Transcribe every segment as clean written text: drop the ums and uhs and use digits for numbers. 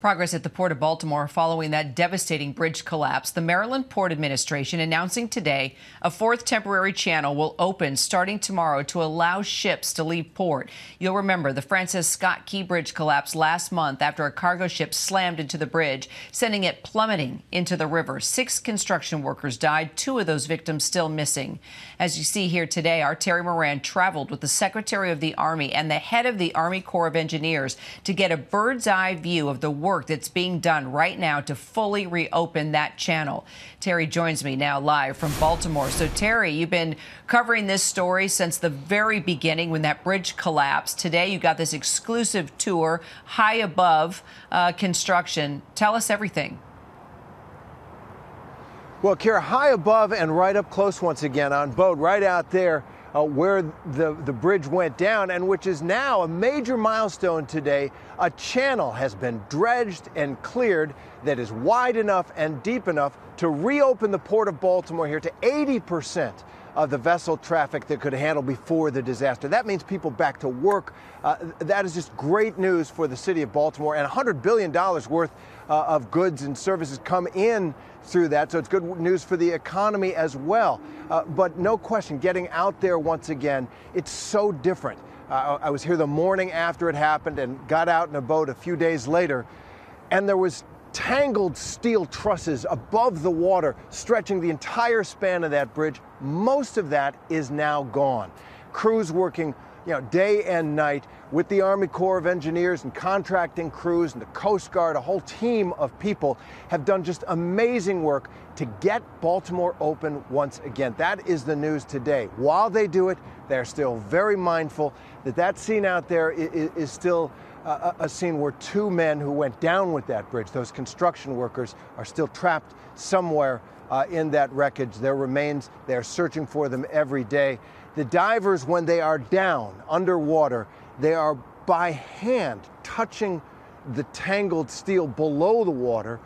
Progress at the Port of Baltimore following that devastating bridge collapse. The Maryland Port Administration announcing today a fourth temporary channel will open starting tomorrow to allow ships to leave port. You'll remember the Francis Scott Key Bridge collapsed last month after a cargo ship slammed into the bridge, sending it plummeting into the river. 6 construction workers died, 2 of those victims still missing. As you see here today, our Terry Moran traveled with the Secretary of the Army and the head of the Army Corps of Engineers to get a bird's eye view of the work that's being done right now to fully reopen that channel. Terry joins me now live from Baltimore. So, Terry, you've been covering this story since the very beginning when that bridge collapsed. Today, you got this exclusive tour high above construction. Tell us everything. Well, Kara, high above and right up close once again on boat right out there where the bridge went down, and which is now a major milestone today. A channel has been dredged and cleared that is wide enough and deep enough to reopen the Port of Baltimore here to 80% of the vessel traffic that could handle before the disaster. That means people back to work. That is just great news for the city of Baltimore, and $100 billion worth of goods and services come in through that. So it's good news for the economy as well. But no question, getting out there once again, it's so different. I was here the morning after it happened and got out in a boat a few days later, and there was tangled steel trusses above the water stretching the entire span of that bridge. Most of that is now gone. Crews working day and night with the Army Corps of Engineers and contracting crews and the Coast Guard. A whole team of people have done just amazing work to get Baltimore open once again. That is the news today. While they do it, they're still very mindful that that scene out there is still a scene where 2 men who went down with that bridge, those construction workers, are still trapped somewhere in that wreckage. Their remains, they're searching for them every day. The divers, when they are down underwater, they are by hand touching the tangled steel below the water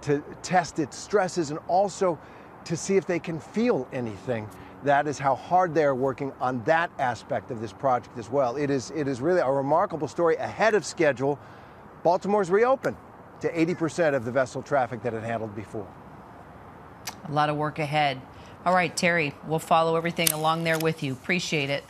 to test its stresses and also to see if they can feel anything. That is how hard they are working on that aspect of this project as well. It is really a remarkable story. Ahead of schedule, Baltimore's reopened to 80% of the vessel traffic that it handled before. A lot of work ahead. All right, Terry, we'll follow everything along there with you. Appreciate it.